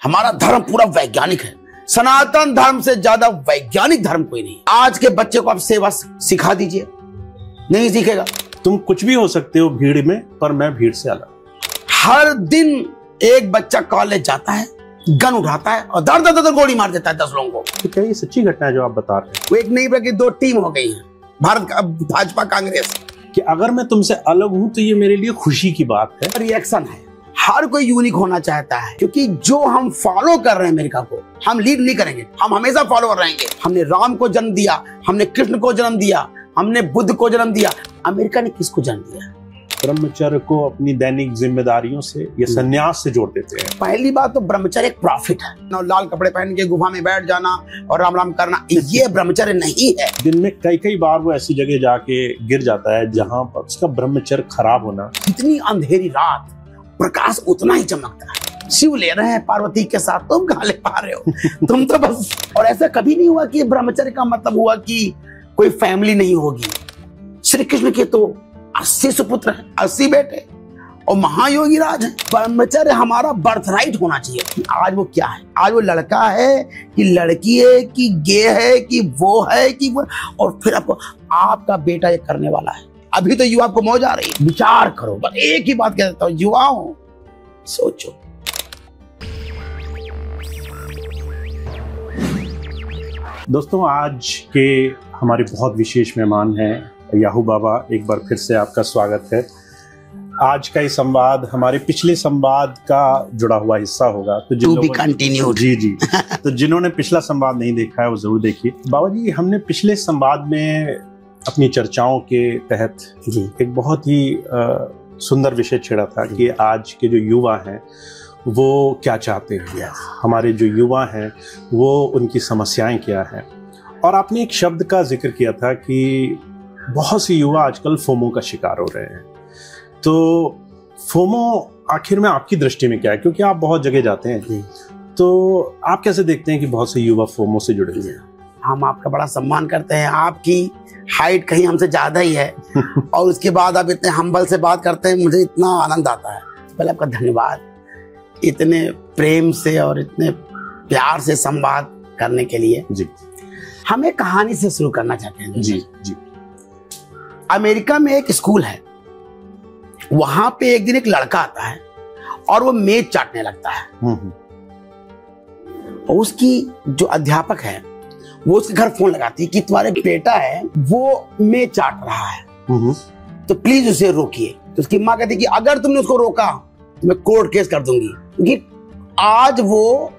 हमारा धर्म पूरा वैज्ञानिक है। सनातन धर्म से ज्यादा वैज्ञानिक धर्म कोई नहीं। आज के बच्चे को आप सेवा सिखा दीजिए, नहीं सीखेगा। तुम कुछ भी हो सकते हो भीड़ में, पर मैं भीड़ से अलग। हर दिन एक बच्चा कॉलेज जाता है, गन उठाता है और दर दर दर गोली मार देता है 10 लोगों को। तो क्या ये सच्ची घटना है जो आप बता रहे हैं? वो एक नहीं बल्कि 2 टीम हो गई है, भारत का भाजपा कांग्रेस। कि अगर मैं तुमसे अलग हूं तो ये मेरे लिए खुशी की बात है। रिएक्शन है, हर कोई यूनिक होना चाहता है, क्योंकि जो हम फॉलो कर रहे हैं अमेरिका को, हम लीड नहीं करेंगे, हम हमेशा फॉलोअर रहेंगे। हमने राम को जन्म दिया, हमने कृष्ण को जन्म दिया, हमने बुद्ध को जन्म दिया। अमेरिका ने किसको जन्म दिया? ब्रह्मचर्य को अपनी दैनिक जिम्मेदारियों से या संन्यास से जोड़ देते हैं। पहली बात तो ब्रह्मचर्य एक प्रॉफिट है। लाल कपड़े पहन के गुफा में बैठ जाना और राम राम करना, ये ब्रह्मचर्य नहीं है। दिन में कई बार वो ऐसी जगह जाके गिर जाता है जहां पर उसका ब्रह्मचर्य खराब होना। इतनी अंधेरी रात प्रकाश उतना ही चमकता है। शिव ले रहे हैं पार्वती के साथ, तुम कहाँ ले पा रहे हो? तुम तो बस। और ऐसा कभी नहीं हुआ कि ब्रह्मचर्य का मतलब हुआ कि कोई फैमिली नहीं होगी। श्री कृष्ण के तो 80 सुपुत्र हैं, 80 बेटे और महायोगी राज है। ब्रह्मचर्य हमारा बर्थराइट होना चाहिए कि आज वो क्या है, आज वो लड़का है कि लड़की है कि गे है कि वो है कि वो, और फिर आपका बेटा ये करने वाला है। अभी तो युवा को मौज आ रही है। विचार करो, बस एक ही बात कह देता हूँ, युवाओं सोचो। दोस्तों, आज के हमारे बहुत विशेष मेहमान हैं याहू बाबा। एक बार फिर से आपका स्वागत है। आज का ये संवाद हमारे पिछले संवाद का जुड़ा हुआ हिस्सा होगा, तो जिन लोगों जी तो जिन्होंने पिछला संवाद नहीं देखा है वो जरूर देखिए। बाबा जी, हमने पिछले संवाद में अपनी चर्चाओं के तहत एक बहुत ही सुंदर विषय छेड़ा था कि आज के जो युवा हैं वो क्या चाहते हैं, हमारे जो युवा हैं वो उनकी समस्याएं क्या हैं। और आपने एक शब्द का जिक्र किया था कि बहुत सी युवा आजकल फोमो का शिकार हो रहे हैं। तो फोमो आखिर में आपकी दृष्टि में क्या है, क्योंकि आप बहुत जगह जाते हैं, तो आप कैसे देखते हैं कि बहुत से युवा फोमो से जुड़े हुए हैं? हम आपका बड़ा सम्मान करते हैं, आपकी हाइट कहीं हमसे ज्यादा ही है और उसके बाद आप इतने हम्बल से बात करते हैं, मुझे इतना आनंद आता है। पहले आपका धन्यवाद, इतने प्रेम से और इतने प्यार से संवाद करने के लिए। जी, हम एक कहानी से शुरू करना चाहते हैं। जी जी। अमेरिका में एक स्कूल है, वहां पे एक दिन एक लड़का आता है और वो मेज चाटने लगता है। और उसकी जो अध्यापक है वो उसके घर फोन लगाती है कि तुम्हारे बेटा है वो मेज चाट रहा है, तो प्लीज उसे रोकिए। तो उसकी माँ कहती है कि अगर तुमने उसको रोका तो मैं कोर्ट केस कर दूंगी, क्योंकि आज वो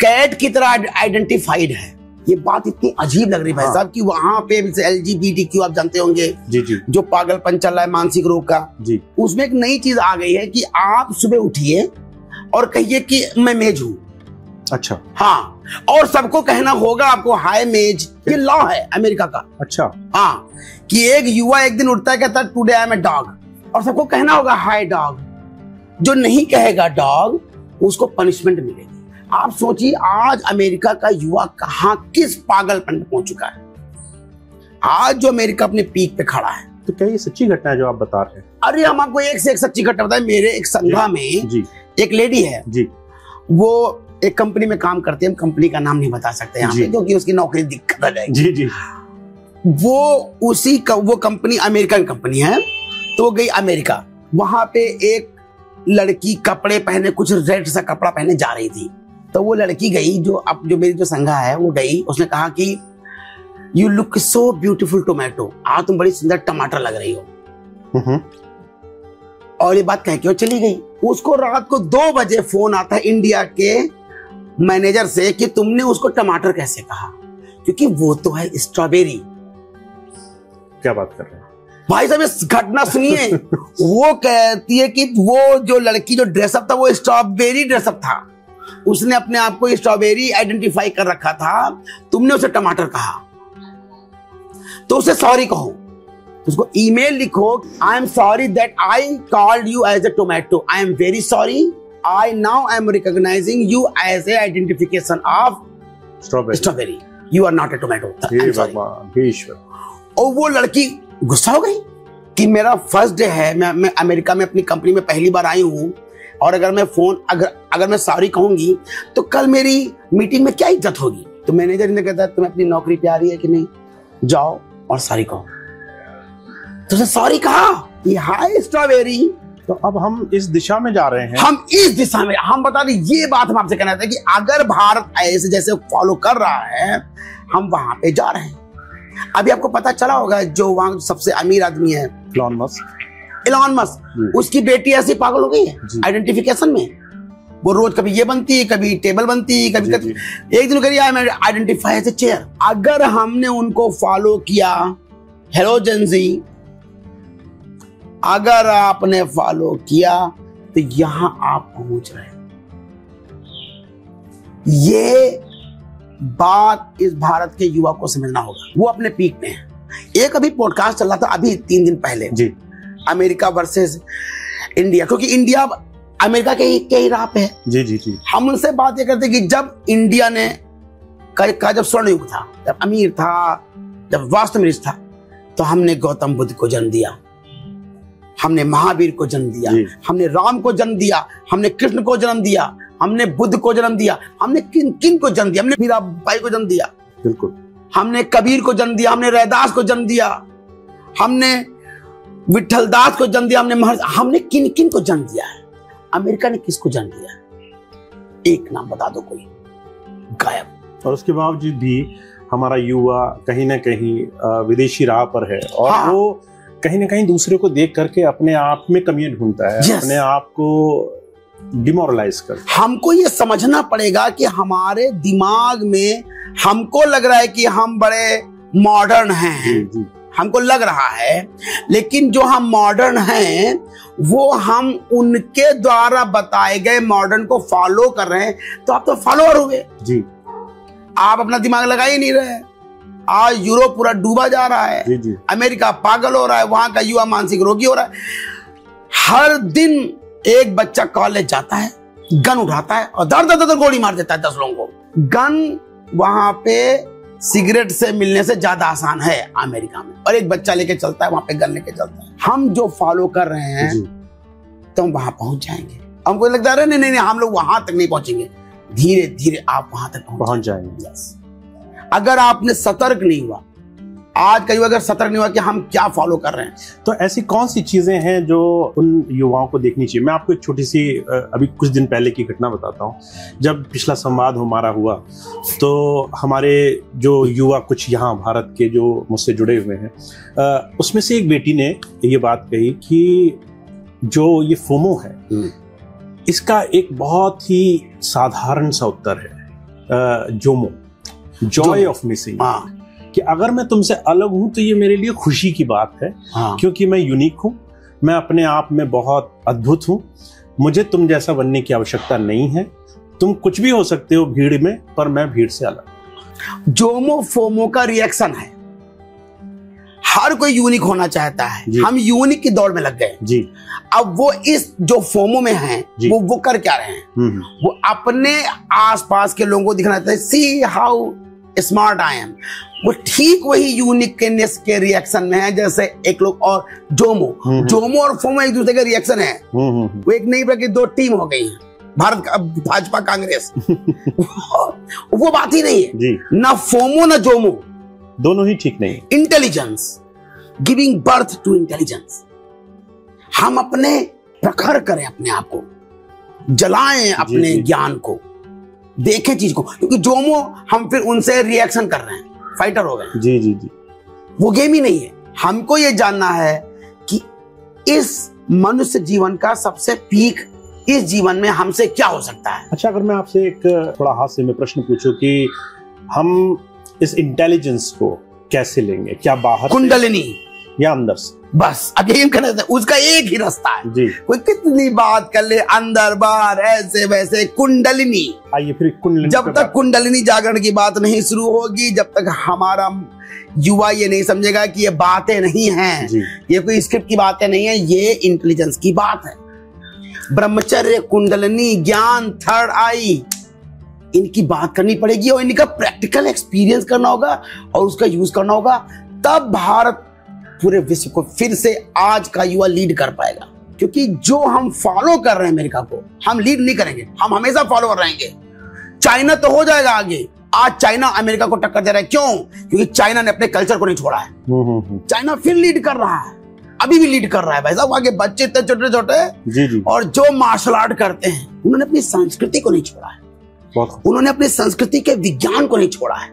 कैट की तरह आइडेंटिफाइड है। ये बात इतनी अजीब लग रही है भाई साहब कि वहां पे LGBTQ आप जानते होंगे, जी जी, जो पागलपन चल रहा है मानसिक रोग का, जी, उसमें एक नई चीज आ गई है कि आप सुबह उठिए और कहिए कि मैं मेज हूं। अच्छा, हाँ, और सबको कहना होगा आपको हाय मेज। ये लॉ है अमेरिका का। अच्छा, हाँ, कि एक युवा एक दिन उठता है कहता है today I am a dog, और सबको कहना होगा हाय डॉग। जो नहीं कहेगा डॉग उसको पनिशमेंट मिलेगी। आप सोचिए आज अमेरिका का युवा कहां किस पागलपन में पहुंच चुका है। आज जो अमेरिका अपने पीक पे खड़ा है। तो क्या ये सच्ची घटना है जो आप बता रहे हैं? अरे हम आपको एक से एक सच्ची घटना बताए। मेरे एक संघा में एक लेडी है जी, वो एक कंपनी में काम करती है। हम कंपनी का नाम नहीं बता सकते यहाँ पे क्योंकि उसकी नौकरी दिक्कत आ जाएगी। जी जी। वो कंपनी अमेरिकन कंपनी है, तो गई अमेरिका। वहां पे एक लड़की कपड़े पहने, कुछ रेड सा कपड़ा पहने जा रही थी। तो वो लड़की गई, जो मेरी जो संघा है वो गई, उसने कहा कि you look so beautiful tomato, आज तुम बड़ी सुंदर टमाटर लग रही हो। और ये बात कह के वो चली गई। उसको रात को 2 बजे फोन आता है इंडिया के मैनेजर से कि तुमने उसको टमाटर कैसे कहा, क्योंकि वो तो है स्ट्रॉबेरी। क्या बात कर रहे हैं भाई साहब, इस घटना सुनिए। वो कहती है कि वो जो लड़की जो ड्रेसअप था वो स्ट्रॉबेरी ड्रेसअप था। उसने अपने आप को स्ट्रॉबेरी आइडेंटिफाई कर रखा था, तुमने उसे टमाटर कहा। तो उसे सॉरी कहो, उसको ईमेल लिखो, I am sorry that I called you as a tomato, I am very sorry, I now I am recognising you as a identification of strawberry, you are not a tomato. और वो लड़की गुस्सा हो गई कि मेरा first day है, मैं अमेरिका में अपनी कंपनी में पहली बार आई हूं, और अगर मैं अगर मैं सॉरी कहूंगी तो कल मेरी मीटिंग में क्या इज्जत होगी। तो मैनेजर ने कहता तुम्हें अपनी नौकरी प्यारी है कि नहीं, जाओ और सॉरी कहो। तो उसने सॉरी कहा, ये हाय स्ट्रॉबेरी। तो अब हम इस दिशा में जा रहे हैं, हम इस दिशा में, हम बता दें, ये बात हम आपसे कहना था कि अगर भारत ऐसे जैसे फॉलो कर रहा है, हम वहां पे जा रहे हैं। अभी आपको पता चला होगा जो वहां सबसे अमीर आदमी है इलॉन मस्क, उसकी बेटी ऐसी पागल हो गई है आइडेंटिफिकेशन में। वो रोज कभी ये बनती है, कभी टेबल बनती है, कभी एक दिन करिए मैं आइडेंटिफाई एज ए चेयर। अगर हमने उनको फॉलो किया, हेलो जेंजी, अगर आपने फॉलो किया तो यहां आप पहुंच रहे हैं। ये बात इस भारत के युवा को समझना होगा, वो अपने पीक में है। एक अभी पॉडकास्ट चल रहा था अभी 3 दिन पहले जी, अमेरिका वर्सेस इंडिया, क्योंकि इंडिया अमेरिका के ही राह पे है। जी जी जी। हम उनसे बात ये करते कि जब इंडिया ने का जब स्वर्ण युग था, जब अमीर था, जब वास्तव में था, तो हमने गौतम बुद्ध को जन्म दिया, हमने महावीर को जन्म दिया, हमने राम को जन्म दिया, हमने कृष्ण को जन्म दिया, हमने बुद्ध को जन्म दिया, हमने किन को जन्म दिया, हमने मीराबाई को जन्म दिया, बिल्कुल, हमने कबीर को जन्म दिया, हमने रैदास को जन्म दिया, हमने विठल दास को जन्म दिया, हमने किन को जन्म दिया है। अमेरिका ने किसको जन्म दिया है? एक नाम बता दो कोई, गायब। और उसके बावजूद भी हमारा युवा कहीं ना कहीं विदेशी राह पर है, और हाँ, वो कहीं ना कहीं दूसरे को देख करके अपने आप में कमियां ढूंढता है, अपने आप को डिमोरलाइज कर। हमको ये समझना पड़ेगा कि हमारे दिमाग में हमको लग रहा है कि हम बड़े मॉडर्न हैं, हमको लग रहा है, लेकिन जो हम मॉडर्न हैं वो हम उनके द्वारा बताए गए मॉडर्न को फॉलो कर रहे हैं। तो आप तो फॉलोअर हो गए जी, आप अपना दिमाग लगा ही नहीं रहे। आज यूरोप पूरा डूबा जा रहा है, जी जी। अमेरिका पागल हो रहा है, वहां का युवा मानसिक रोगी हो रहा है। हर दिन एक बच्चा कॉलेज जाता है, गन उठाता है और दर गोली मार देता है 10 लोगों को। गन वहां पे सिगरेट से मिलने से ज्यादा आसान है अमेरिका में, और एक बच्चा लेके चलता है वहां पे, गन लेके चलता है। हम जो फॉलो कर रहे हैं तो हम वहां पहुंच जाएंगे। हमको लगता है नहीं, हम लोग वहां तक नहीं पहुंचेंगे, धीरे धीरे आप वहां तक पहुंच जाएंगे। अगर आपने सतर्क नहीं हुआ, आज का युवा अगर सतर्क नहीं हुआ कि हम क्या फॉलो कर रहे हैं, तो ऐसी कौन सी चीजें हैं जो उन युवाओं को देखनी चाहिए। मैं आपको एक छोटी सी अभी कुछ दिन पहले की घटना बताता हूँ। जब पिछला संवाद हमारा हुआ तो हमारे जो युवा कुछ यहाँ भारत के जो मुझसे जुड़े हुए हैं, उसमें से एक बेटी ने ये बात कही कि जो ये फोमो है, इसका एक बहुत ही साधारण सा उत्तर है, जोमो, जॉय ऑफ मिसिंग, कि अगर मैं तुमसे अलग हूं तो ये मेरे लिए खुशी की बात है, क्योंकि मैं यूनिक हूं, मैं अपने आप में बहुत अद्भुत हूं, मुझे तुम जैसा बनने की आवश्यकता नहीं है, तुम कुछ भी हो सकते हो भीड़ में, पर मैं भीड़ से अलग। जोमो फोमो का रिएक्शन है, हर कोई यूनिक होना चाहता है, हम यूनिक की दौड़ में लग गए जी। अब वो इस जो फोमो में हैं, वो कर क्या रहे हैं, वो अपने आसपास के लोगों को दिखाना चाहते हैं, see how smart I am. वो ठीक वही यूनिकनेस के रिएक्शन में है जैसे एक लोग, और जोमो और फोमो एक दूसरे का रिएक्शन है। वो एक नई प्रकार की 2 टीम हो गई है, भारत का भाजपा कांग्रेस। वो बात ही नहीं है, ना फोमो ना जोमो, दोनों ही ठीक नहीं। Intelligence, giving birth to intelligence. हम अपने प्रखर करें, अपने आप को जलाएं, अपने ज्ञान को देखें चीज को, क्योंकि जोमो हम फिर उनसे रिएक्शन कर रहे हैं, फाइटर हो गए जी जी जी। वो गेम ही नहीं है। हमको ये जानना है कि इस मनुष्य जीवन का सबसे पीक इस जीवन में हमसे क्या हो सकता है। अच्छा, अगर मैं आपसे एक थोड़ा हास्य में प्रश्न पूछूं कि हम इस इंटेलिजेंस को कैसे लेंगे, क्या बाहर कुंडलिनी या अंदर से? बस अब यही कहना था, उसका एक ही रास्ता है जी। कोई कितनी बात कर ले, अंदर बाहर ऐसे वैसे, कुंडलिनी। आइए फिर कुंडलिनी। जब तक कुंडलिनी जागरण की बात नहीं शुरू होगी, जब तक हमारा युवा ये नहीं समझेगा कि ये बातें नहीं हैं, ये कोई स्क्रिप्ट की बातें नहीं है, ये इंटेलिजेंस की बात है। ब्रह्मचर्य, कुंडलिनी, ज्ञान, थर्ड आई, इनकी बात करनी पड़ेगी और इनका प्रैक्टिकल एक्सपीरियंस करना होगा और उसका यूज करना होगा। तब भारत पूरे विश्व को फिर से आज का युवा लीड कर पाएगा। क्योंकि जो हम फॉलो कर रहे हैं अमेरिका को, हम लीड नहीं करेंगे, हम हमेशा फॉलोअर रहेंगे। चाइना तो हो जाएगा आगे, आज चाइना अमेरिका को टक्कर दे रहा है। क्यों? क्योंकि चाइना ने अपने कल्चर को नहीं छोड़ा है। चाइना फिर लीड कर रहा है, अभी भी लीड कर रहा है भाई साहब। आगे बच्चे इतने छोटे छोटे और जो मार्शल आर्ट करते हैं, उन्होंने अपनी संस्कृति को नहीं छोड़ा है, उन्होंने अपनी संस्कृति के विज्ञान को नहीं छोड़ा है।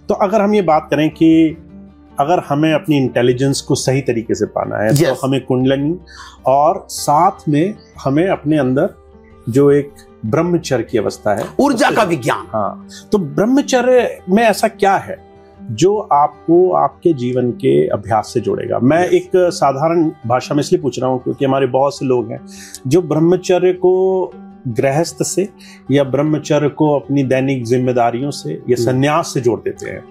तो अगर हम ये बात करें कि अगर हमें अपनी इंटेलिजेंस को सही तरीके से पाना है, तो हमें कुंडलिनी और साथ में हमें अपने अंदर जो एक ब्रह्मचर्य की अवस्था है, ऊर्जा का विज्ञान। हाँ, तो ब्रह्मचर्य में ऐसा क्या है जो आपको आपके जीवन के अभ्यास से जोड़ेगा? मैं एक साधारण भाषा में इसलिए पूछ रहा हूँ क्योंकि हमारे बहुत से लोग हैं जो ब्रह्मचर्य को गृहस्थ से या ब्रह्मचर्य को अपनी दैनिक जिम्मेदारियों से या संन्यास से जोड़ देते हैं।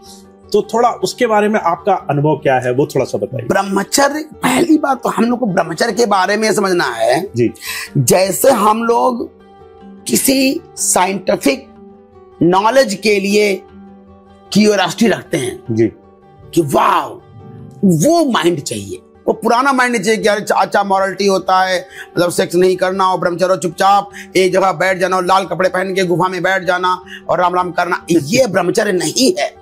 तो थोड़ा उसके बारे में आपका अनुभव क्या है, वो थोड़ा सा बताइए। ब्रह्मचर्य, पहली बात तो हम लोग को ब्रह्मचर्य के बारे में समझना है जी, जैसे हम लोग किसी साइंटिफिक नॉलेज के लिए क्यूरियोसिटी रखते हैं जी, कि वाह वो माइंड चाहिए, वो पुराना माइंड नहीं चाहिए कि यार अच्छा मॉरलिटी होता है, मतलब सेक्स नहीं करना और ब्रह्मचर्य चुपचाप एक जगह बैठ जाना और लाल कपड़े पहन के गुफा में बैठ जाना और राम राम करना, ये ब्रह्मचर्य नहीं है।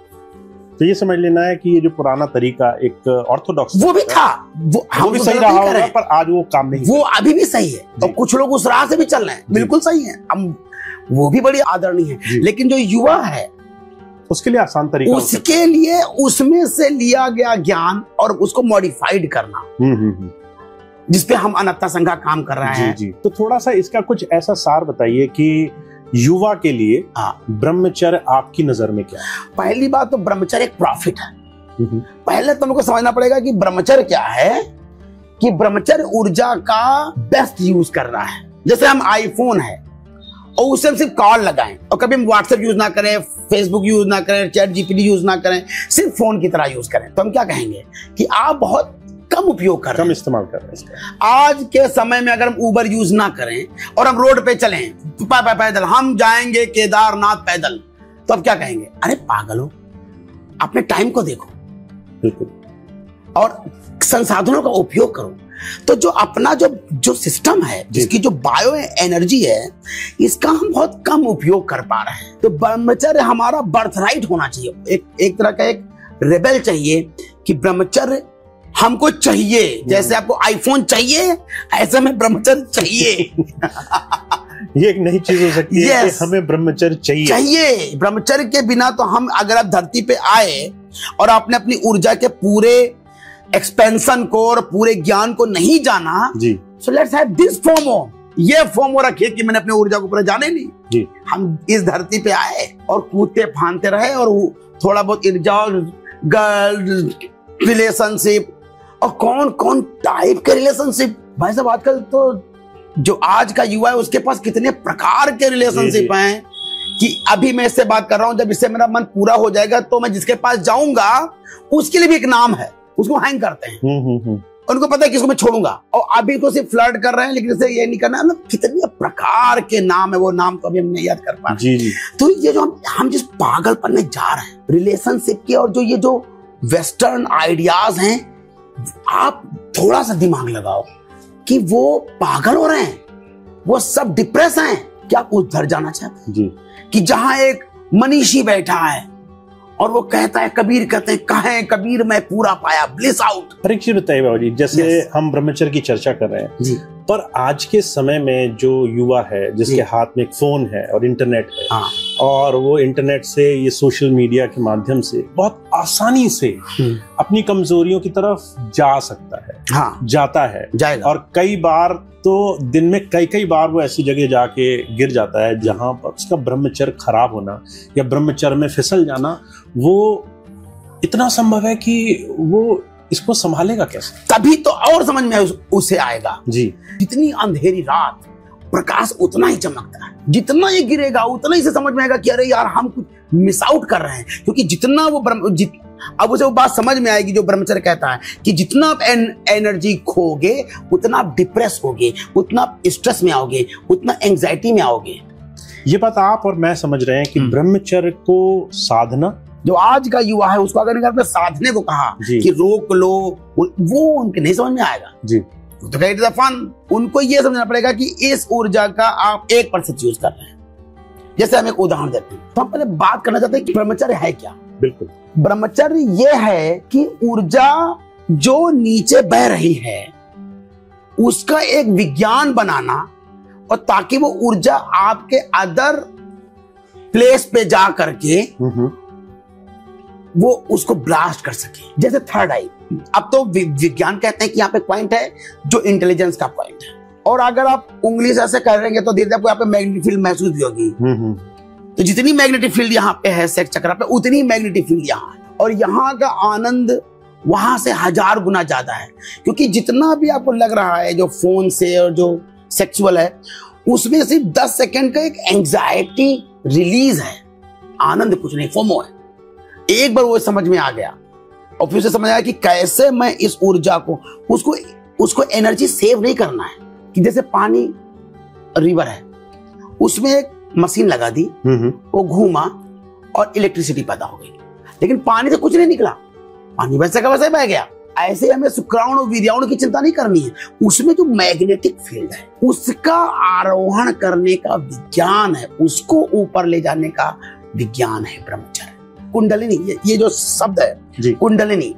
तो ये समझ लेना है कि ये जो पुराना तरीका एक ऑर्थोडॉक्स वो भी था, वो भी सही रहा होगा, पर आज वो काम नहीं, वो अभी भी सही है और कुछ लोग उस राह से भी चल रहे हैं, बिल्कुल सही है, हम वो भी बड़ी आदरणीय है। लेकिन जो युवा है उसके लिए आसान तरीका, उसके लिए उसमें से लिया गया ज्ञान और उसको मॉडिफाइड करना, जिसपे हम अनंता संघ का काम कर रहे हैं। जी। तो थोड़ा सा इसका कुछ ऐसा सार बताइए कि युवा के लिए ब्रह्मचर्य आपकी नजर में क्या है? पहली बात तो ब्रह्मचर्य एक प्रॉफिट है। पहले तुमको समझना पड़ेगा कि ब्रह्मचर्य क्या है, कि ब्रह्मचर्य ऊर्जा का बेस्ट यूज कर रहा है। जैसे हम आईफोन है और उसे हम सिर्फ कॉल लगाएं और कभी हम व्हाट्सएप यूज ना करें, फेसबुक यूज ना करें, चैट जीपीटी यूज ना करें, सिर्फ फोन की तरह यूज करें, तो हम क्या कहेंगे कि आप बहुत कम उपयोग कर रहे हैं, कम इस्तेमाल कर रहे हैं इसका। आज के समय में अगर हम उबर यूज ना करें और हम रोड पे चलें पैदल, हम जाएंगे केदारनाथ पैदल, तो अब क्या कहेंगे, अरे पागल हो, अपने टाइम को देखो, बिल्कुल, और संसाधनों का उपयोग करो। तो जो अपना जो सिस्टम है, जिसकी जो बायो एनर्जी है, इसका हम बहुत कम उपयोग कर पा रहे हैं। तो ब्रह्मचर्य हमारा बर्थराइट होना चाहिए, एक तरह का एक रेबेल चाहिए कि ब्रह्मचर्य हमको चाहिए। जैसे आपको आईफोन चाहिए, ऐसे में ब्रह्मचर्य चाहिए। ये एक नई चीज हो सकती है कि हमें ब्रह्मचर्य चाहिए। ब्रह्मचर्य के बिना तो हम, अगर आप धरती पे आए और आपने अपनी ऊर्जा के पूरे एक्सपेंशन को और पूरे ज्ञान को नहीं जाना, so let's have this FOMO, ये फोमो रखिए कि मैंने अपनी ऊर्जा को पूरा जाने नहीं जी। हम इस धरती पे आए और कूदते फांदते रहे और थोड़ा बहुत इंजॉय, गर्ल रिलेशनशिप, और कौन कौन टाइप के रिलेशनशिप। भाई साहब आजकल तो जो आज का युवा है उसके पास कितने प्रकार के रिलेशनशिप हैं कि अभी मैं इससे बात कर रहा हूं, जब इससे मेरा मन पूरा हो जाएगा तो मैं जिसके पास जाऊंगा उसके लिए भी एक नाम है, उसको हैंग करते हैं। उनको पता है कि इसको मैं छोड़ूंगा, और अभी तो सिर्फ फ्लर्ट कर रहे हैं, लेकिन इसे ये नहीं करना है। मतलब कितने प्रकार के नाम है, वो नाम तो अभी हम नहीं याद कर पा रहे। तो ये जो हम जिस पागलपन में जा रहे हैं रिलेशनशिप के, और जो ये जो वेस्टर्न आइडियाज हैं, आप थोड़ा सा दिमाग लगाओ कि वो पागल हो रहे हैं, वो सब डिप्रेस हैं। क्या आप उधर जाना चाहते हैं कि जहां एक मनीषी बैठा है और वो कहता है, कबीर कहते हैं, कहें कबीर मैं पूरा पाया ब्लिस आउट। परीक्षित बताइए बाबू जी, जैसे हम ब्रह्मचर्य की चर्चा कर रहे हैं जी, पर आज के समय में जो युवा है जिसके हाथ में एक फोन है और इंटरनेट है, और वो इंटरनेट से, ये सोशल मीडिया के माध्यम से बहुत आसानी से अपनी कमजोरियों की तरफ जा सकता है, जाता है, जाएगा। और कई बार तो दिन में कई बार वो ऐसी जगह जाके गिर जाता है जहां पर उसका ब्रह्मचर्य खराब होना या ब्रह्मचर्य में फिसल जाना वो इतना संभव है कि वो इसको संभालेगा कैसे? तभी तो और समझ में उसे आएगा जी। जितनी अंधेरी रात, प्रकाश उतना ही चमकता है, जितना ये गिरेगा उतना ही से समझ में आएगा कि अरे यार हम कुछ मिस आउट कर रहे हैं। क्योंकि जितना वो अब उसे वो बात समझ में आएगी जो ब्रह्मचर्य कहता है कि जितना आप एनर्जी खोगे उतना आप डिप्रेस होगे, उतना आप स्ट्रेस में आओगे, उतना एंजाइटी में आओगे। ये बात आप और मैं समझ रहे हैं कि ब्रह्मचर्य को साधना, जो आज का युवा है उसको अगर आपने साधने को कहा कि रोक लो, वो उनके नहीं समझ में आएगा जी। तो इट इज फन। उनको ये समझना पड़ेगा कि इस ऊर्जा का आप 1% यूज कर रहे हैं। जैसे हम एक उदाहरण देते हैं, तो हम पहले बात करना चाहते हैं कि ब्रह्मचर्य है क्या। बिल्कुल, ब्रह्मचर्य ये है कि ऊर्जा जो नीचे बह रही है उसका एक विज्ञान बनाना, और ताकि वो ऊर्जा आपके अदर प्लेस पे जा करके वो उसको ब्लास्ट कर सके। जैसे थर्ड आई, अब तो विज्ञान कहते हैं कि यहाँ पे पॉइंट है जो इंटेलिजेंस का पॉइंट है, और अगर आप उंगली से ऐसे करेंगे तो धीरे धीरे यहाँ पे मैग्नेटिक फील्ड महसूस भी होगी। तो जितनी मैग्नेटिक फील्ड यहाँ पे है सेक्स चक्र पे, उतनी मैग्नेटिक फील्ड यहाँ है, और यहाँ का आनंद वहां से 1000 गुना ज्यादा है। क्योंकि जितना भी आपको लग रहा है जो फोन से और जो सेक्सुअल है, उसमें सिर्फ 10 सेकंड का एक एंजाइटी रिलीज है, आनंद कुछ नहीं, फोमो है। एक बार वो समझ में आ गया और फिर से समझ आया कि कैसे मैं इस ऊर्जा को उसको एनर्जी सेव नहीं करना है। कि जैसे पानी रिवर है, उसमें एक मशीन लगा दी, वो घूमा और इलेक्ट्रिसिटी पैदा हो गई, लेकिन पानी से कुछ नहीं निकला, पानी वैसे का वैसे बह गया। ऐसे हमें शुक्राणु वीर्याणु की चिंता नहीं करनी है, उसमें जो मैग्नेटिक फील्ड है उसका आरोहण करने का विज्ञान है, उसको ऊपर ले जाने का विज्ञान है ब्रह्मचर्य। कुंडलिनी, ये जो शब्द है कुंडलिनी,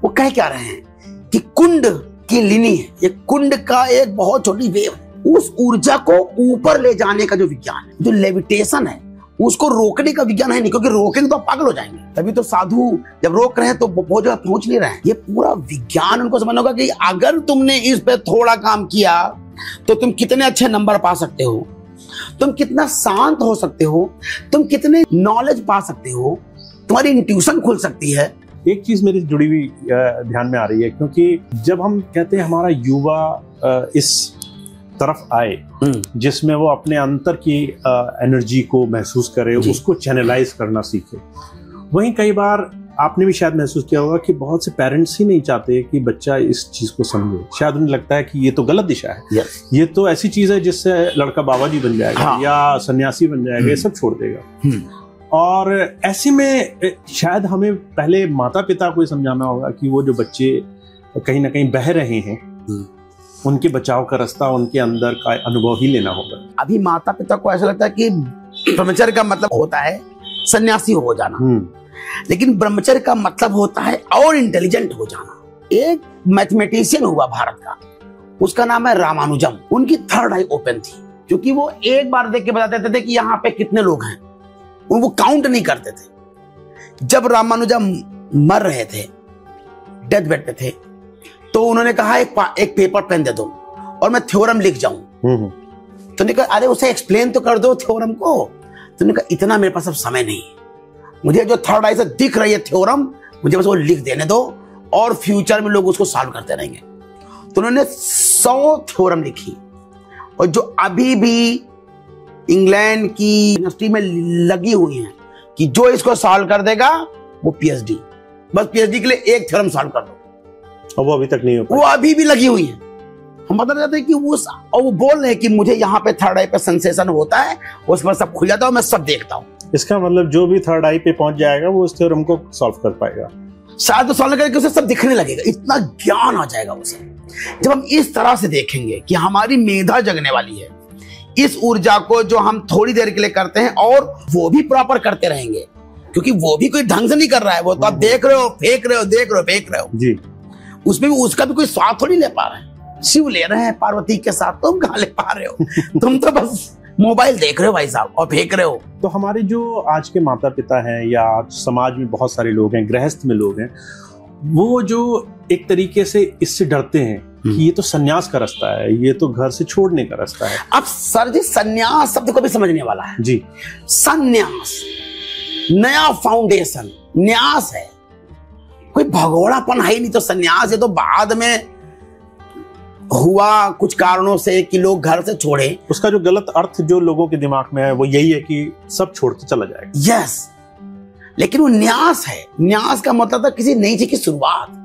वो कह क्या रहे हैं कि कुंड की लिनी है, ये कुंड का एक बहुत छोटी वेव है, उस ऊर्जा को ऊपर ले जाने का जो विज्ञान है, जो लेविटेशन है, उसको रोकने का विज्ञान है नहीं, क्योंकि रोकेंगे तो पागल हो जाएंगे। तभी तो साधु जब रोक रहे हैं तो बहुत जगह पहुंच नहीं रहे हैं। ये पूरा विज्ञान उनको समझना होगा कि अगर तुमने इस पे थोड़ा काम किया तो तुम कितने अच्छे नंबर पा सकते हो, तुम कितना शांत हो सकते हो, तुम कितने नॉलेज पा सकते हो, तुम्हारी इंट्यूशन खुल सकती है। एक चीज मेरी जुड़ी हुई ध्यान में आ रही है, क्योंकि जब हम कहते हैं हमारा युवा इस तरफ आए जिसमें वो अपने अंतर की एनर्जी को महसूस करे, उसको चैनलाइज करना सीखे, वहीं कई बार आपने भी शायद महसूस किया होगा कि बहुत से पेरेंट्स ही नहीं चाहते कि बच्चा इस चीज को समझे। शायद उन्हें लगता है कि ये तो गलत दिशा है, ये तो ऐसी चीज है जिससे लड़का बाबा जी बन जाएगा या सन्यासी बन जाएगा, ये सब छोड़ देगा। और ऐसे में शायद हमें पहले माता पिता को समझाना होगा कि वो जो बच्चे कहीं ना कहीं बह रहे हैं, उनके बचाव का रास्ता उनके अंदर का अनुभव ही लेना होगा। अभी माता पिता को ऐसा लगता है कि ब्रह्मचर्य का मतलब होता है सन्यासी हो जाना, लेकिन ब्रह्मचर्य का मतलब होता है और इंटेलिजेंट हो जाना। एक मैथमेटिशियन हुआ भारत का, उसका नाम है रामानुजम। उनकी थर्ड आई ओपन थी, क्योंकि वो एक बार देख के बता देते थे कि यहाँ पे कितने लोग हैं, वो काउंट नहीं करते थे। जब रामानुजम मर रहे थे, डेथ बेड पे थे, तो उन्होंने कहा एक पेपर पेन दे दो और मैं थ्योरम लिख जाऊं। तो उन्होंने कहा अरे उसे एक्सप्लेन तो कर दो थ्योरम को। तो उन्होंने कहा इतना मेरे पास अब समय नहीं, मुझे जो थर्ड आई से दिख रही है थ्योरम, मुझे बस वो लिख देने दो और फ्यूचर में लोग उसको सॉल्व करते रहेंगे। तो उन्होंने 100 थ्योरम लिखी, और जो अभी भी इंग्लैंड की यूनिवर्सिटी में लगी हुई हैं कि जो इसको सॉल्व कर देगा वो पीएचडी, बस पीएचडी के लिए एक थ्योरम सॉल्व कर दो, और वो अभी तक नहीं हो पाया। वो अभी भी लगी हुई है। हम बता रहे थे कि और वो बोल रहे हैं कि मुझे यहाँ पे थर्ड आई पे सेंसेशन होता है, उस पर सब खुल जाता है, मैं सब देखता हूँ। इसका मतलब जो भी थर्ड आई पे पहुंच जाएगा वो उस थ्योरम को सॉल्व कर पाएगा, शायद तो सॉल्व करके उसे सब दिखने लगेगा, इतना ज्ञान आ जाएगा उसे। जब हम इस तरह से देखेंगे कि हमारी मेधा जगने वाली है, इस ऊर्जा को जो हम थोड़ी देर के लिए करते हैं और वो भी प्रॉपर करते रहेंगे, क्योंकि वो भी कोई ढंग से नहीं कर रहा है, वो तो आप देख रहे हो, फेंक रहे हो, देख रहे हो, फेंक रहे हो जी, उसमें भी उसका भी कोई स्वाद थोड़ी ले पा रहे हैं। शिव ले रहे हैं पार्वती के साथ, तुम कहाँ ले पा रहे हो? तुम तो बस मोबाइल देख रहे हो भाई साहब और फेंक रहे हो। तो हमारे जो आज के माता पिता हैं या आज समाज में बहुत सारे लोग हैं, गृहस्थ में लोग हैं, वो जो एक तरीके से इससे डरते हैं कि ये तो सन्यास का रास्ता है, ये तो घर से छोड़ने का रास्ता है। अब सर जी सन्यास शब्द को भी समझने वाला है जी। सन्यास नया फाउंडेशन, न्यास है, कोई भगोड़ापन है ही नहीं। तो सन्यास ये तो बाद में हुआ कुछ कारणों से कि लोग घर से छोड़े। उसका जो गलत अर्थ जो लोगों के दिमाग में है वो यही है कि सब छोड़ के चला जाएगा। यस, लेकिन वो न्यास है। न्यास का मतलब था किसी नई चीज की शुरुआत,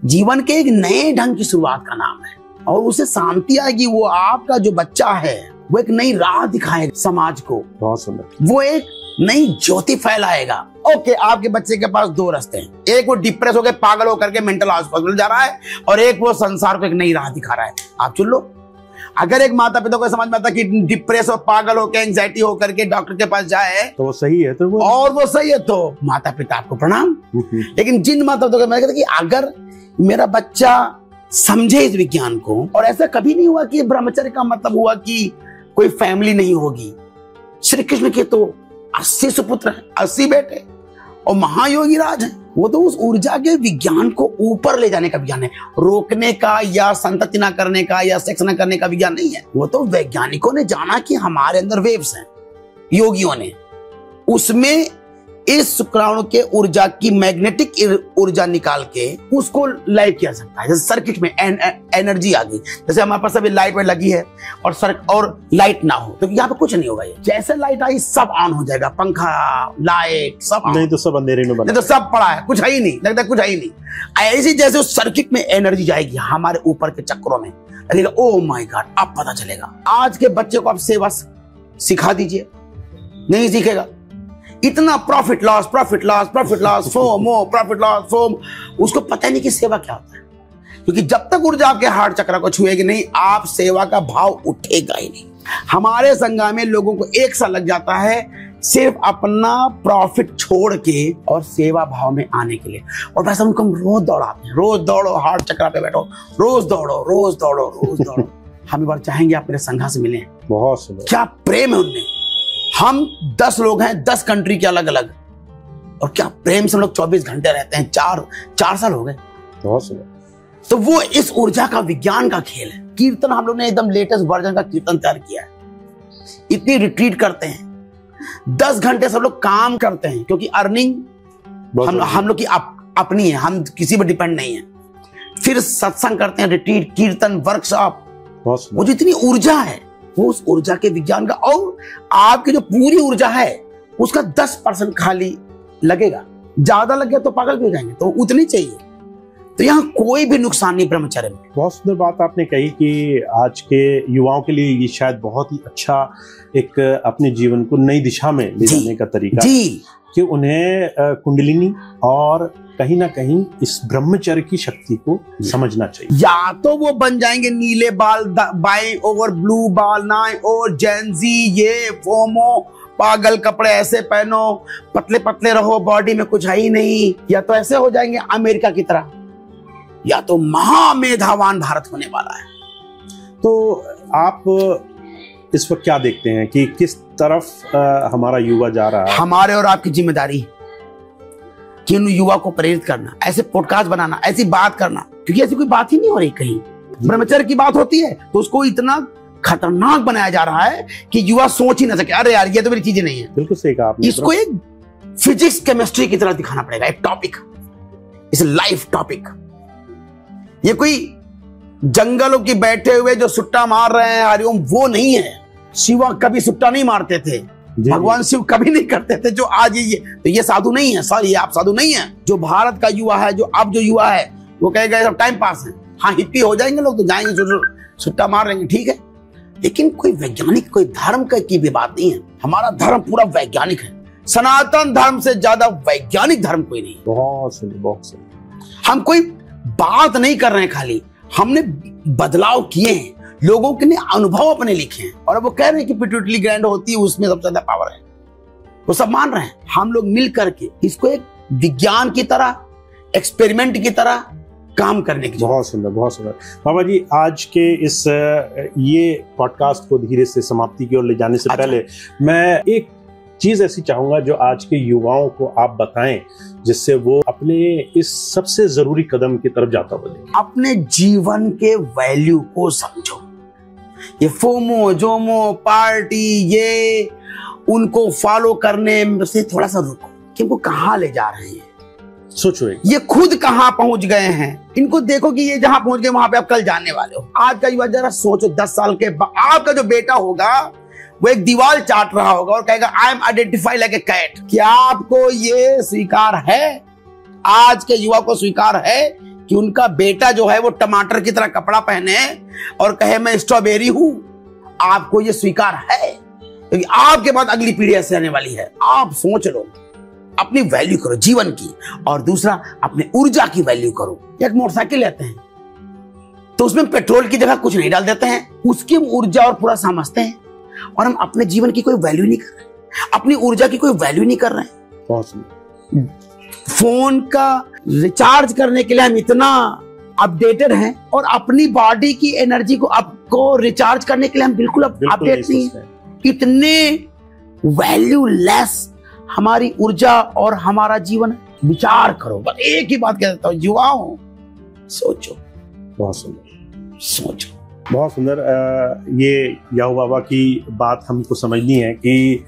जीवन के एक नए ढंग की शुरुआत का नाम है। और उसे शांति आएगी, वो आपका जो बच्चा है वो एक नई राह दिखाएगा समाज को, बहुत सुंदर। वो एक नई ज्योति फैलाएगा। ओके, आपके बच्चे के पास दो रास्ते हैं, एक वो डिप्रेस होकर पागल होकर के मेंटल हॉस्पिटल जा रहा है, और एक वो संसार को एक नई राह दिखा रहा है। आप चुन लो। अगर एक माता पिता को समझ में आता कि डिप्रेस और पागल होकर एंजाइटी होकर के डॉक्टर के पास जाए तो वो सही है, तो वो सही है, तो माता पिता आपको प्रणाम। लेकिन जिन माता पिता को मैं कहता कि अगर मेरा बच्चा समझे इस विज्ञान को, और ऐसा कभी नहीं हुआ कि ब्रह्मचर्य का मतलब हुआ कि कोई फैमिली नहीं होगी। श्री कृष्ण के तो 80 सुपुत्र हैं, 80 बेटे, और महायोगी राज है। वो तो उस ऊर्जा के विज्ञान को ऊपर ले जाने का विज्ञान है, रोकने का या संतति ना करने का या सेक्स ना करने का विज्ञान नहीं है। वो तो वैज्ञानिकों ने जाना कि हमारे अंदर वेव्स हैं, योगियों ने उसमें इस शुक्राणु के ऊर्जा की मैग्नेटिक ऊर्जा निकाल के उसको लाइट किया सकता है। जैसे सर्किट में एनर्जी आ गई, जैसे हमारे पास अभी लाइट वाइट लगी है और लाइट ना हो तो यहाँ पे कुछ नहीं होगा। ये जैसे लाइट आई सब ऑन हो जाएगा, पंखा लाइट सब, नहीं तो सब अंधेरे में बना, नहीं तो सब पड़ा है, कुछ है ही नहीं, लगता कुछ है ही नहीं। ऐसी जैसे उस सर्किट में एनर्जी जाएगी हमारे ऊपर के चक्रों में, लगेगा ओ माय गॉड, अब पता चलेगा। आज के बच्चे को आप सेवा सिखा दीजिए, नहीं सीखेगा। इतना profit loss FOMO, profit loss foam, उसको पता नहीं कि सेवा क्या होता है। क्योंकि जब तक ऊर्जा आपके हार्ट चक्र को छुएगी नहीं, आप सेवा का भाव उठेगा ही नहीं। हमारे संज्ञा में लोगों को एक साल लग जाता है सिर्फ अपना प्रॉफिट छोड़ के और सेवा भाव में आने के लिए। और वैसे उनको हम रोज दौड़ाते हैं, रोज दौड़ो, हार्ट चक्र पे बैठो, रोज दौड़ो। हम एक बार चाहेंगे आप मेरे संज्ञा से मिलें। बहुत सुंदर, क्या प्रेम है उनमें। हम 10 लोग हैं, 10 कंट्री के अलग अलग, और क्या प्रेम से हम लोग 24 घंटे रहते हैं। 4 साल हो गए। बहुत सुंदर। तो वो इस ऊर्जा का विज्ञान का खेल है। कीर्तन हम लोग ने एकदम लेटेस्ट वर्जन का कीर्तन तैयार किया है। इतनी रिट्रीट करते हैं, 10 घंटे सब लोग काम करते हैं, क्योंकि अर्निंग हम लोग की अपनी है, हम किसी पर डिपेंड नहीं है। फिर सत्संग करते हैं, रिट्रीट, कीर्तन, वर्कशॉप। वो जितनी ऊर्जा है वो उस ऊर्जा के विज्ञान का, और आपकी जो पूरी ऊर्जा है उसका 10% खाली लगेगा। ज्यादा लग गया तो पागल भी हो जाएंगे, तो उतनी चाहिए। तो यहाँ कोई भी नुकसान नहीं ब्रह्मचर्य में। बहुत सुंदर बात आपने कही कि आज के युवाओं के लिए ये शायद बहुत ही अच्छा एक अपने जीवन को नई दिशा में ले जाने का तरीका जी, कि उन्हें कुंडलिनी और कहीं ना कहीं इस ब्रह्मचर्य की शक्ति को समझना चाहिए। या तो वो बन जाएंगे नीले बाल बाएं और ब्लू बाल नाएं और जेंजी, ये फोमो, पागल कपड़े ऐसे पहनो, पतले पतले रहो, बॉडी में कुछ है ही नहीं। या तो ऐसे हो जाएंगे अमेरिका की तरह, या तो महामेधावान भारत होने वाला है। तो आप इस वक्त क्या देखते हैं कि किस तरफ हमारा युवा जा रहा है? हमारे और आपकी जिम्मेदारी कि उन युवा को प्रेरित करना, ऐसे पॉडकास्ट बनाना, ऐसी बात करना, क्योंकि ऐसी कोई बात ही नहीं हो रही कहीं। ब्रह्मचर्य की बात होती है तो उसको इतना खतरनाक बनाया जा रहा है कि युवा सोच ही ना सके, अरे यार ये तो मेरी चीजें नहीं है। बिल्कुल सही कहा आपने। इसको एक फिजिक्स केमिस्ट्री की तरह दिखाना पड़ेगा, एक टॉपिक, इस लाइफ टॉपिक। ये कोई जंगलों की बैठे हुए जो सुट्टा मार रहे हैं हरिओम, वो नहीं है। शिवा कभी सुट्टा नहीं मारते थे, भगवान शिव कभी नहीं करते थे। जो आज ये तो ये साधु नहीं है, सॉरी आप साधु नहीं है। जो भारत का युवा है, जो अब जो युवा है, वो कहेगा सब टाइम पास है। हाँ, हिप्पी हो जाएंगे लोग तो जाएंगे सुट्टा मार लेंगे, ठीक है, लेकिन कोई वैज्ञानिक, कोई धर्म की भी बात नहीं है। हमारा धर्म पूरा वैज्ञानिक है। सनातन धर्म से ज्यादा वैज्ञानिक धर्म कोई नहीं। बहुत सही। हम कोई बात नहीं कर रहे हैं, खाली हमने बदलाव किए हैं, लोगों के ने अनुभव अपने लिखे हैं, और अब वो कह रहे हैं कि पिट्यूटरी ग्लैंड होती है, उसमें सबसे ज्यादा पावर है। वो सब मान रहे हैं। हम लोग मिल करके इसको एक विज्ञान की तरह, एक्सपेरिमेंट की तरह काम करने की। बहुत सुंदर, बहुत सुंदर। बाबा जी, आज के इस ये पॉडकास्ट को धीरे से समाप्ति की ओर ले जाने से पहले मैं एक चीज ऐसी चाहूंगा जो आज के युवाओं को आप बताएं, जिससे वो अपने इस सबसे जरूरी कदम की तरफ जाता बोले। अपने जीवन के वैल्यू को समझो। ये फोमो, जोमो, पार्टी, ये उनको फॉलो करने से थोड़ा सा रुको कि इनको कहाँ ले जा रहे हैं। सोचो ये खुद कहाँ पहुंच गए हैं, इनको देखो कि ये जहां पहुंच गए वहां पे आप कल जाने वाले हो। आज का युवा जरा सोचो, 10 साल के आपका जो बेटा होगा वो एक दीवार चाट रहा होगा और कहेगा I am identify like a cat. क्या आपको ये स्वीकार है? आज के युवा को स्वीकार है कि उनका बेटा जो है वो टमाटर की तरह कपड़ा पहने और कहे मैं स्ट्रॉबेरी हूं? आपको ये स्वीकार है, क्योंकि आपके बाद अगली पीढ़ी ऐसे आने वाली है। आप सोच लो, अपनी वैल्यू करो जीवन की, और दूसरा अपने ऊर्जा की वैल्यू करो। एक मोटरसाइकिल लेते हैं तो उसमें पेट्रोल की जगह कुछ नहीं डाल देते हैं, उसकी ऊर्जा और पूरा समझते हैं, और हम अपने जीवन की कोई वैल्यू नहीं कर रहे, अपनी ऊर्जा की कोई वैल्यू नहीं कर रहे हैं। बहुत सुंदर। फोन का रिचार्ज करने के लिए हम इतना अपडेटेड हैं, और अपनी बॉडी की एनर्जी को आपको रिचार्ज करने के लिए हम बिल्कुल अपडेट नहीं हैं। इतने वैल्यूलेस हमारी ऊर्जा और हमारा जीवन। विचार करो, बस एक ही बात कह देता हूं, युवाओं सोचो। बहुत सुंदर, सोचो। बहुत सुंदर। ये याहू बाबा की बात हमको समझनी है कि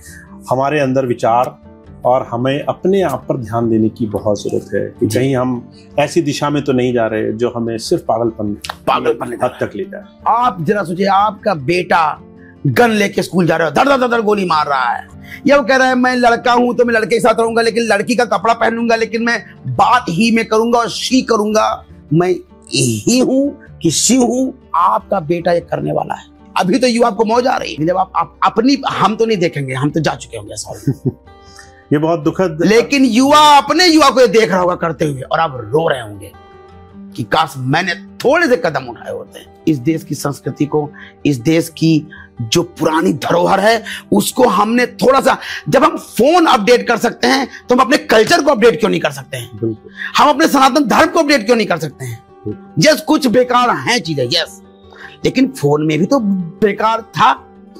हमारे अंदर विचार और हमें अपने आप पर ध्यान देने की बहुत जरूरत है कि कहीं हम ऐसी दिशा में तो नहीं जा रहे जो हमें सिर्फ पागलपन हद तक ले जाए। आप जरा सोचिए, आपका बेटा गन लेके स्कूल जा रहा है, धड़ धड़ धड़ गोली मार रहा है, या वो कह रहा है मैं लड़का हूं तो मैं लड़के के साथ रहूंगा, लेकिन लड़की का कपड़ा पहनूंगा, लेकिन मैं बात ही में करूंगा और शी करूंगा, मैं ही हूं कि शी हूं। आपका बेटा ये करने वाला है। अभी तो युवा को मौज आ रही है, जब आप अपनी, हम तो नहीं देखेंगे, हम तो जा चुके होंगे सॉरी। ये बहुत दुखद, लेकिन युवा अपने युवा को ये देख रहा होगा करते हुए, और आप रो रहे होंगे कि काश मैंने थोड़े से कदम उठाए होते हैं। इस देश की संस्कृति को, इस देश की जो पुरानी धरोहर है, उसको हमने थोड़ा सा, जब हम फोन अपडेट कर सकते हैं तो हम अपने कल्चर को अपडेट क्यों नहीं कर सकते हैं? हम अपने सनातन धर्म को अपडेट क्यों नहीं कर सकते हैं? यस, कुछ बेकार हैं चीजें, यस, लेकिन फोन में भी तो बेकार था।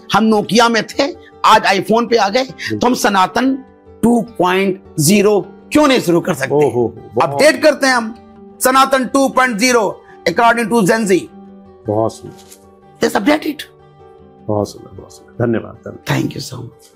हम नोकिया में थे, आज आईफोन पे आ गए, तो हम सनातन 2.0 क्यों नहीं शुरू कर सकते? अपडेट करते हैं हम सनातन 2.0 अकॉर्डिंग टू जेनजी। बहुत सुंदर, जस्ट अपडेट इट। बहुत सुंदर, बहुत सुंदर। धन्यवाद। Thank you so much.